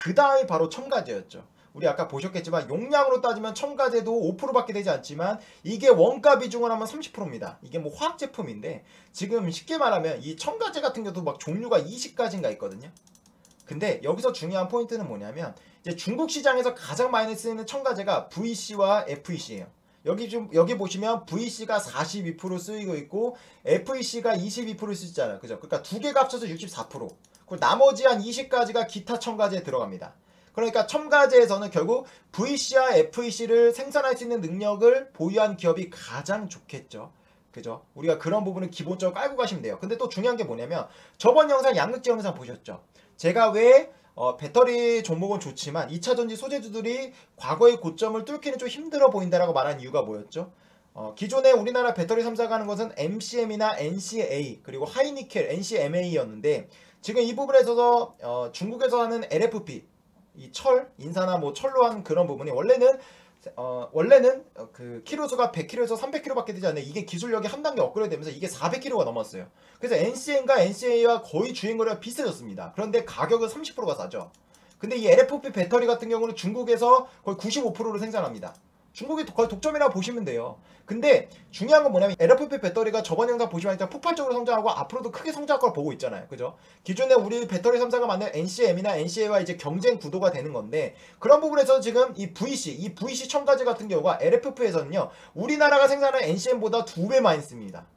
그 다음이 바로 첨가제였죠. 우리 아까 보셨겠지만 용량으로 따지면 첨가제도 5%밖에 되지 않지만 이게 원가 비중을 하면 30%입니다. 이게 뭐 화학 제품인데 지금 쉽게 말하면 이 첨가제 같은 경우도 막 종류가 20가지인가 있거든요. 근데 여기서 중요한 포인트는 뭐냐면 이제 중국 시장에서 가장 많이 쓰이는 첨가제가 VC와 FEC예요. 여기 보시면 VC가 42% 쓰이고 있고 FEC가 22% 쓰이잖아요. 그죠? 그러니까 두 개가 합쳐서 64%. 그리고 나머지 한 20가지가 기타 첨가제에 들어갑니다. 그러니까 첨가제에서는 결국 VC와 FEC를 생산할 수 있는 능력을 보유한 기업이 가장 좋겠죠. 그죠? 우리가 그런 부분을 기본적으로 깔고 가시면 돼요. 근데 또 중요한 게 뭐냐면 저번 영상 양극재 영상 보셨죠? 제가 왜 배터리 종목은 좋지만 2차전지 소재주들이 과거의 고점을 뚫기는 좀 힘들어 보인다라고 말한 이유가 뭐였죠? 기존에 우리나라 배터리 3사가 하는 것은 MCM이나 NCA 그리고 하이니켈 NCMA였는데 지금 이 부분에서 중국에서 하는 LFP 이 철, 인사나 뭐 철로 한 그런 부분이 원래는 그 키로수가 100kg에서 300kg밖에 되지 않는데 이게 기술력이 한 단계 업그레이드 되면서 이게 400kg가 넘었어요. 그래서 NCM과 NCA와 거의 주행거리가 비슷해졌습니다. 그런데 가격은 30%가 싸죠. 근데 이 LFP 배터리 같은 경우는 중국에서 거의 95%를 생산합니다. 중국이 거의 독점이라고 보시면 돼요. 근데 중요한 건 뭐냐면 LFP 배터리가 저번 영상 보시면 일단 폭발적으로 성장하고 앞으로도 크게 성장할 걸 보고 있잖아요. 그죠? 기존에 우리 배터리 3사가 만든 NCM이나 NCA와 이제 경쟁 구도가 되는 건데 그런 부분에서 지금 이 VC 첨가제 같은 경우가 LFP에서는요. 우리나라가 생산하는 NCM보다 2배 많이 씁니다.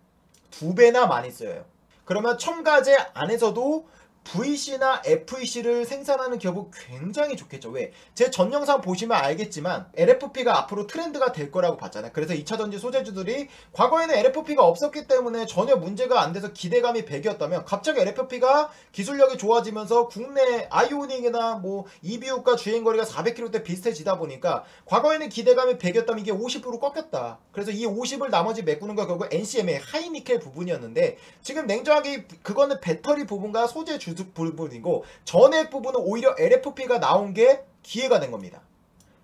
2배나 많이 써요. 그러면 첨가제 안에서도 VC나 FEC를 생산하는 기업은 굉장히 좋겠죠. 왜? 제 전 영상 보시면 알겠지만 LFP가 앞으로 트렌드가 될 거라고 봤잖아요. 그래서 2차전지 소재주들이 과거에는 LFP가 없었기 때문에 전혀 문제가 안 돼서 기대감이 100이었다면 갑자기 LFP가 기술력이 좋아지면서 국내 아이오닉이나 뭐 EBU가 주행거리가 400km대 비슷해지다 보니까 과거에는 기대감이 100이었다면 이게 50% 꺾였다. 그래서 이 50을 나머지 메꾸는 거 결국 NCM의 하이니켈 부분이었는데 지금 냉정하게 그거는 배터리 부분과 소재 주 부분이고 전액 부분은 오히려 LFP가 나온 게 기회가 된 겁니다.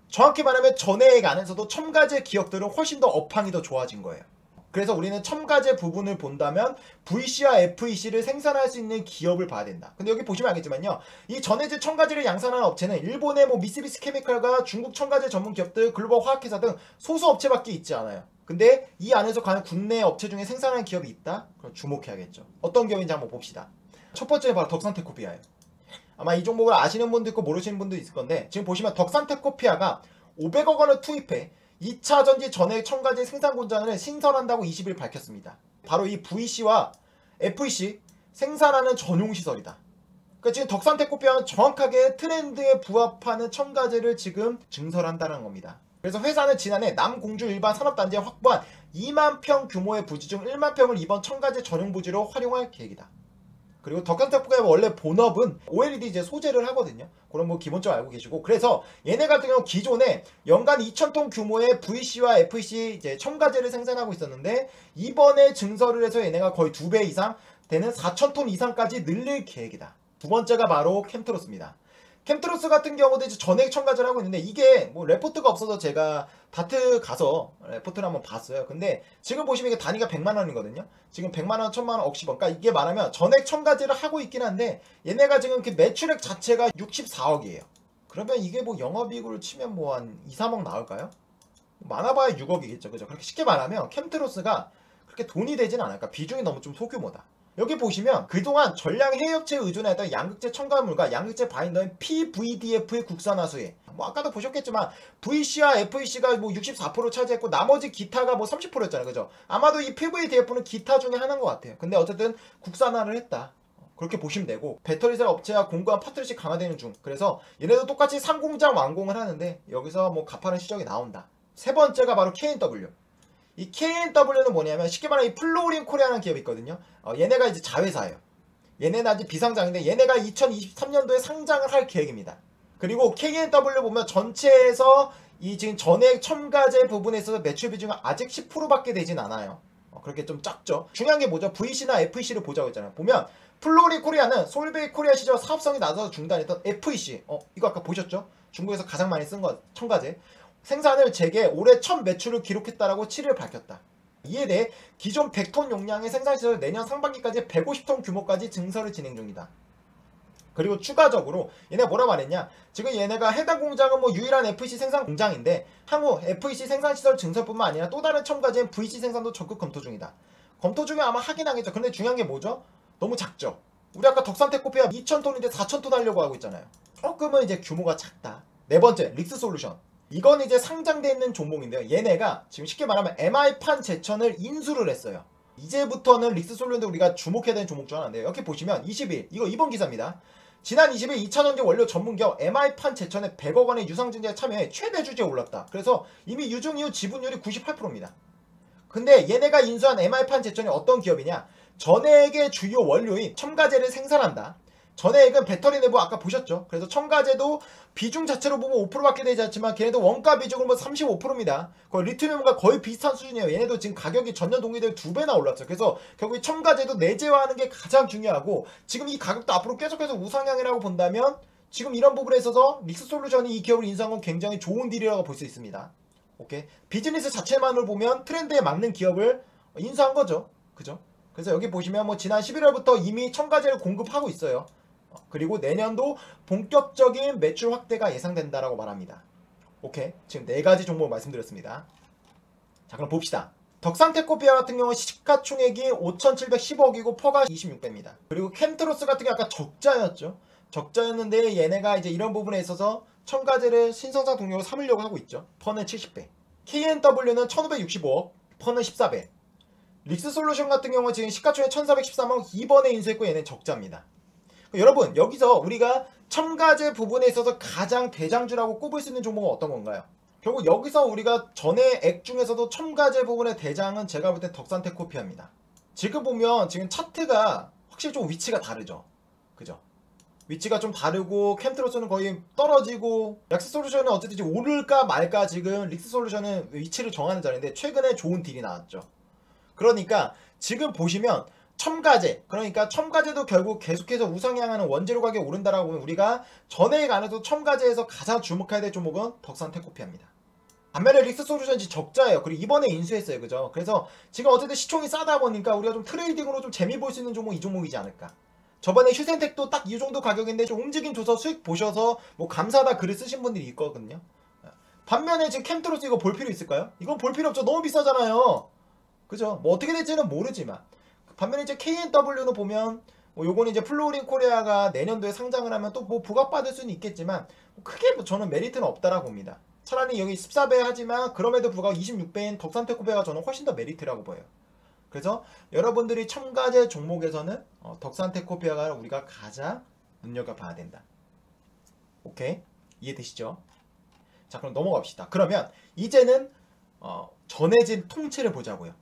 정확히 말하면 전액 안에서도 첨가제 기업들은 훨씬 더 업황이 더 좋아진 거예요. 그래서 우리는 첨가제 부분을 본다면 VC와 FEC를 생산할 수 있는 기업을 봐야 된다. 근데 여기 보시면 알겠지만요. 이 전해질 첨가제를 양산하는 업체는 일본의 뭐 미쓰비시 케미칼과 중국 첨가제 전문 기업들, 글로벌 화학회사 등 소수 업체밖에 있지 않아요. 근데 이 안에서 과연 국내 업체 중에 생산하는 기업이 있다? 그럼 주목해야겠죠. 어떤 기업인지 한번 봅시다. 첫 번째는 바로 덕산테코피아예요. 아마 이 종목을 아시는 분도 있고 모르시는 분도 있을 건데 지금 보시면 덕산테코피아가 500억 원을 투입해 2차 전지 전액 첨가제 생산 공장을 신설한다고 20일 밝혔습니다. 바로 이 VC와 FEC 생산하는 전용 시설이다. 그러니까 지금 덕산테코피아는 정확하게 트렌드에 부합하는 첨가제를 지금 증설한다는 겁니다. 그래서 회사는 지난해 남공주 일반 산업단지에 확보한 2만 평 규모의 부지 중 1만 평을 이번 첨가제 전용 부지로 활용할 계획이다. 그리고 덕산테코피아가 원래 본업은 OLED 이제 소재를 하거든요. 그럼 뭐 기본적으로 알고 계시고 그래서 얘네 같은 경우 기존에 연간 2,000톤 규모의 VC와 FEC 이제 첨가제를 생산하고 있었는데 이번에 증설을 해서 얘네가 거의 2배 이상 되는 4,000톤 이상까지 늘릴 계획이다. 두 번째가 바로 캠트로스입니다. 캠트로스 같은 경우도 이제 전액 첨가제를 하고 있는데 이게 뭐 레포트가 없어서 제가 다트 가서 레포트를 한번 봤어요. 근데 지금 보시면 이게 단위가 100만 원이거든요. 지금 100만 원, 1000만 원, 억십원. 그러니까 이게 말하면 전액 첨가제를 하고 있긴 한데 얘네가 지금 그 매출액 자체가 64억이에요. 그러면 이게 뭐 영업이익으로 치면 뭐 한 2, 3억 나올까요? 많아봐야 6억이겠죠. 그죠? 그렇게 쉽게 말하면 캠트로스가 그렇게 돈이 되진 않아요. 그러니까 비중이 너무 좀 소규모다. 여기 보시면 그동안 전량 해외업체에 의존했던 양극재 첨가물과 양극재 바인더인 PVDF의 국산화 수혜 뭐 아까도 보셨겠지만 VC와 FEC가 뭐 64% 차지했고 나머지 기타가 뭐 30%였잖아요. 그죠? 아마도 이 PVDF는 기타 중에 하나인 것 같아요. 근데 어쨌든 국산화를 했다. 그렇게 보시면 되고 배터리셀 업체와 공구한 파트너십 강화되는 중. 그래서 얘네도 똑같이 상공장 완공을 하는데 여기서 뭐 가파른 실적이 나온다. 세 번째가 바로 KNW. 이 KNW는 뭐냐면 쉽게 말하면 이 플로우린 코리아라는 기업이 있거든요. 얘네가 이제 자회사예요. 얘네는 아직 비상장인데 얘네가 2023년도에 상장을 할 계획입니다. 그리고 KNW 보면 전체에서 이 지금 전액 첨가제 부분에 있어서 매출 비중은 아직 10%밖에 되진 않아요. 그렇게 좀 작죠. 중요한 게 뭐죠? VC나 FEC를 보자고 했잖아요. 보면 플로우린 코리아는 솔베이 코리아 시절 사업성이 낮아서 중단했던 FEC 이거 아까 보셨죠? 중국에서 가장 많이 쓴 거 첨가제 생산을 재개 올해 첫 매출을 기록했다라고 7일 밝혔다. 이에 대해 기존 100톤 용량의 생산시설 내년 상반기까지 150톤 규모까지 증설을 진행 중이다. 그리고 추가적으로 얘네가 뭐라 말했냐, 지금 얘네가 해당 공장은 뭐 유일한 FEC 생산 공장인데 향후 FEC 생산시설 증설뿐만 아니라 또 다른 첨가제인 VC 생산도 적극 검토 중이다. 검토 중에 아마 하긴 하겠죠. 근데 중요한 게 뭐죠? 너무 작죠. 우리 아까 덕산테코피아 2,000톤인데 4,000톤 하려고 하고 있잖아요. 조금은 이제 규모가 작다. 네 번째, 릭스솔루션. 이건 이제 상장돼 있는 종목인데요. 얘네가 지금 쉽게 말하면 MI판 제천을 인수를 했어요. 이제부터는 릭스솔루션도 우리가 주목해야 되는 종목 중 하나인데요. 여기 보시면 20일, 이거 이번 기사입니다. 지난 20일 2차전지 원료 전문기업 MI판 제천의 100억 원의 유상증자에 참여해 최대 주주에 올랐다. 그래서 이미 유증 이후 지분율이 98%입니다. 근데 얘네가 인수한 MI판 제천이 어떤 기업이냐? 전해액의 주요 원료인 첨가제를 생산한다. 전해액은 배터리 내부 아까 보셨죠? 그래서 첨가제도 비중 자체로 보면 5%밖에 되지 않지만 걔네도 원가 비중은 뭐 35%입니다. 거의 리튬과 거의 비슷한 수준이에요. 얘네도 지금 가격이 전년 동기 대비 2배나 올랐죠. 그래서 결국 첨가제도 내재화하는 게 가장 중요하고, 지금 이 가격도 앞으로 계속해서 우상향이라고 본다면 지금 이런 부분에 있어서 릭스솔루션이 이 기업을 인수한 건 굉장히 좋은 딜이라고 볼 수 있습니다. 오케이, 비즈니스 자체만을 보면 트렌드에 맞는 기업을 인수한 거죠. 그죠? 그래서 여기 보시면 뭐 지난 11월부터 이미 첨가제를 공급하고 있어요. 그리고 내년도 본격적인 매출 확대가 예상된다라고 말합니다. 오케이, 지금 4가지 종목 말씀드렸습니다. 자, 그럼 봅시다. 덕산테코피아 같은 경우는 시가총액이 5,710억이고 퍼가 26배입니다. 그리고 캠트로스 같은 경우 아까 적자였죠. 적자였는데 얘네가 이제 이런 부분에 있어서 첨가제를 신성장 동력으로 삼으려고 하고 있죠. 퍼는 70배. KNW는 1,565억, 퍼는 14배. 릭스솔루션 같은 경우는 지금 시가총액 1,413억, 이번에 인수했고 얘는 적자입니다. 여러분, 여기서 우리가 첨가제 부분에 있어서 가장 대장주라고 꼽을 수 있는 종목은 어떤 건가요? 결국 여기서 우리가 전해액 중에서도 첨가제 부분의 대장은 제가 볼 때 덕산테코피아입니다. 지금 보면 지금 차트가 확실히 좀 위치가 다르죠. 그죠? 위치가 좀 다르고 캠트로스는 거의 떨어지고, 릭스솔루션은 어쨌든 지금 오를까 말까 지금 릭스솔루션은 위치를 정하는 자리인데 최근에 좋은 딜이 나왔죠. 그러니까 지금 보시면 첨가제, 그러니까 첨가제도 결국 계속해서 우상향하는 원재료 가격이 오른다라고 보면 우리가 전해액 안에서 첨가제에서 가장 주목해야 될 종목은 덕산테코피아입니다. 반면에 릭스솔루션이 적자예요. 그리고 이번에 인수했어요. 그죠? 그래서 지금 어쨌든 시총이 싸다 보니까 우리가 좀 트레이딩으로 좀 재미 볼 수 있는 종목이 이 종목이지 않을까. 저번에 휴센텍도 딱 이 정도 가격인데 좀 움직임 줘서 수익 보셔서 뭐 감사하다 글을 쓰신 분들이 있거든요. 반면에 지금 캠트로스 이거 볼 필요 있을까요? 이건 볼 필요 없죠. 너무 비싸잖아요. 그죠? 뭐 어떻게 될지는 모르지만. 반면에 이제 KNW는 보면 뭐 요거는 이제 플로우링 코리아가 내년도에 상장을 하면 또 뭐 부각받을 수는 있겠지만 크게 뭐 저는 메리트는 없다라고 봅니다. 차라리 여기 14배 하지만 그럼에도 불구하고 26배인 덕산테코피아가 저는 훨씬 더 메리트라고 보여요. 그래서 여러분들이 첨가제 종목에서는 덕산테코피아가 우리가 가장 눈여겨봐야 된다. 오케이? 이해되시죠? 자, 그럼 넘어갑시다. 그러면 이제는 전해진 통째를 보자고요.